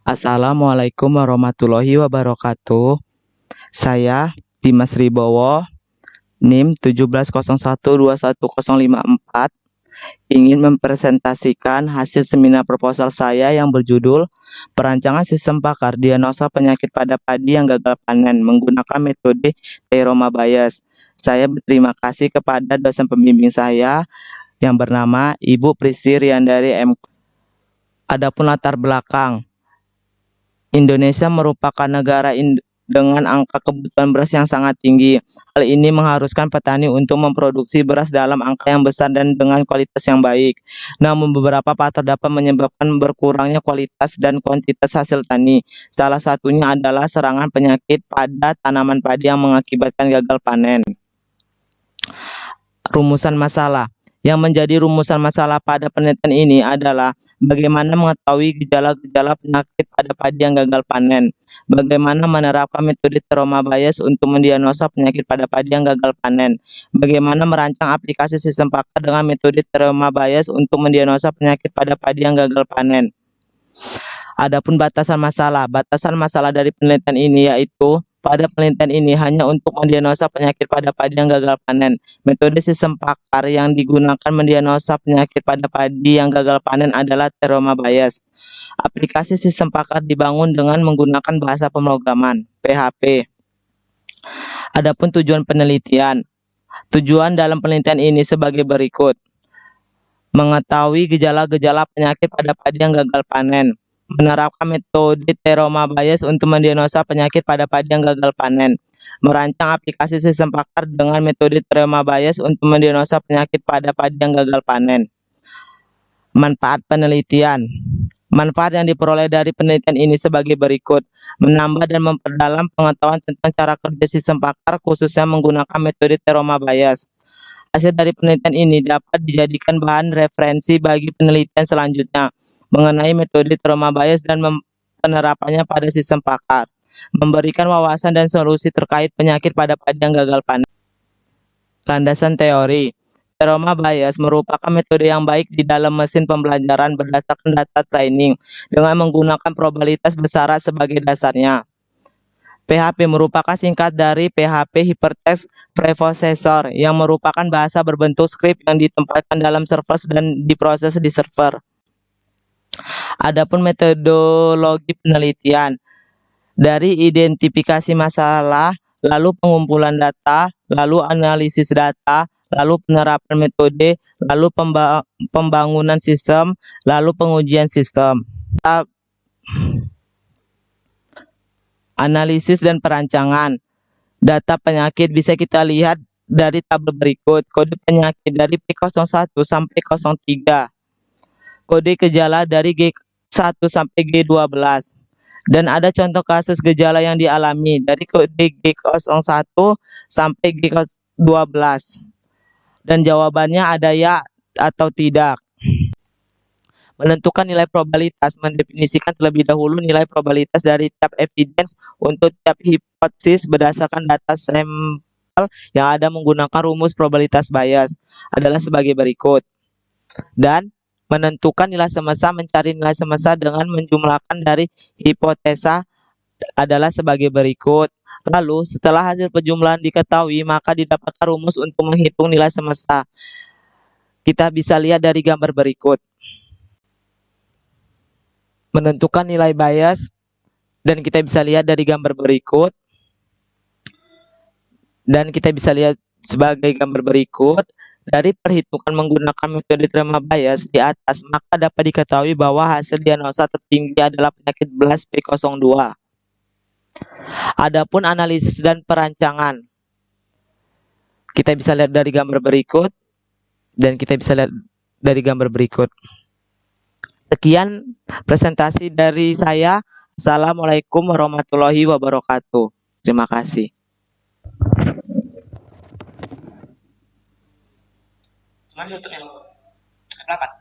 Assalamualaikum warahmatullahi wabarakatuh. Saya Dimas Ribowo, NIM 1701210054, ingin mempresentasikan hasil seminar proposal saya yang berjudul Perancangan Sistem Pakar Diagnosa Penyakit pada Padi yang Gagal Panen menggunakan metode Teroma Bias. Saya berterima kasih kepada dosen pembimbing saya yang bernama Ibu Prisi Riandari M. Adapun latar belakang, Indonesia merupakan negara dengan angka kebutuhan beras yang sangat tinggi. Hal ini mengharuskan petani untuk memproduksi beras dalam angka yang besar dan dengan kualitas yang baik. Namun beberapa faktor dapat menyebabkan berkurangnya kualitas dan kuantitas hasil tani. Salah satunya adalah serangan penyakit pada tanaman padi yang mengakibatkan gagal panen. Rumusan masalah. Yang menjadi rumusan masalah pada penelitian ini adalah bagaimana mengetahui gejala-gejala penyakit pada padi yang gagal panen, bagaimana menerapkan metode Teroma Bias untuk mendiagnosa penyakit pada padi yang gagal panen, bagaimana merancang aplikasi sistem pakar dengan metode Teroma Bias untuk mendiagnosa penyakit pada padi yang gagal panen. Adapun batasan masalah dari penelitian ini yaitu pada penelitian ini hanya untuk mendiagnosa penyakit pada padi yang gagal panen. Metode sistem pakar yang digunakan mendiagnosa penyakit pada padi yang gagal panen adalah Teroma Bias. Aplikasi sistem pakar dibangun dengan menggunakan bahasa pemrograman PHP. Adapun tujuan penelitian. Tujuan dalam penelitian ini sebagai berikut. Mengetahui gejala-gejala penyakit pada padi yang gagal panen. Menerapkan metode Teroma Bias untuk mendiagnosa penyakit pada padi yang gagal panen. Merancang aplikasi sistem pakar dengan metode Teroma Bias untuk mendiagnosa penyakit pada padi yang gagal panen. Manfaat penelitian. Manfaat yang diperoleh dari penelitian ini sebagai berikut. Menambah dan memperdalam pengetahuan tentang cara kerja sistem pakar khususnya menggunakan metode Teroma Bias. Hasil dari penelitian ini dapat dijadikan bahan referensi bagi penelitian selanjutnya mengenai metode Teroma Bias dan penerapannya pada sistem pakar, memberikan wawasan dan solusi terkait penyakit pada padi yang gagal panen. Landasan teori. Teroma Bias merupakan metode yang baik di dalam mesin pembelajaran berdasarkan data training dengan menggunakan probabilitas besaran sebagai dasarnya. PHP merupakan singkat dari PHP Hypertext Preprocessor yang merupakan bahasa berbentuk script yang ditempatkan dalam server dan diproses di server. Adapun metodologi penelitian, dari identifikasi masalah, lalu pengumpulan data, lalu analisis data, lalu penerapan metode, lalu pembangunan sistem, lalu pengujian sistem. Analisis dan perancangan. Data penyakit bisa kita lihat dari tabel berikut. Kode penyakit dari P01 sampai 03. Kode gejala dari G1 sampai G12. Dan ada contoh kasus gejala yang dialami dari kode G01 sampai G12. Dan jawabannya ada ya atau tidak. Menentukan nilai probabilitas, mendefinisikan terlebih dahulu nilai probabilitas dari tiap evidence untuk tiap hipotesis berdasarkan data sampel yang ada menggunakan rumus probabilitas bias adalah sebagai berikut. Dan menentukan nilai semesta, mencari nilai semesta dengan menjumlahkan dari hipotesa adalah sebagai berikut. Lalu setelah hasil penjumlahan diketahui, maka didapatkan rumus untuk menghitung nilai semesta. Kita bisa lihat dari gambar berikut. Menentukan nilai bias, dan kita bisa lihat dari gambar berikut. Dan kita bisa lihat sebagai gambar berikut. Dari perhitungan menggunakan metode Teroma Bias di atas, maka dapat diketahui bahwa hasil diagnosa tertinggi adalah penyakit belas P02. Adapun analisis dan perancangan, kita bisa lihat dari gambar berikut, dan kita bisa lihat dari gambar berikut. Sekian presentasi dari saya. Assalamualaikum warahmatullahi wabarakatuh. Terima kasih. Cuman tutup yang 8.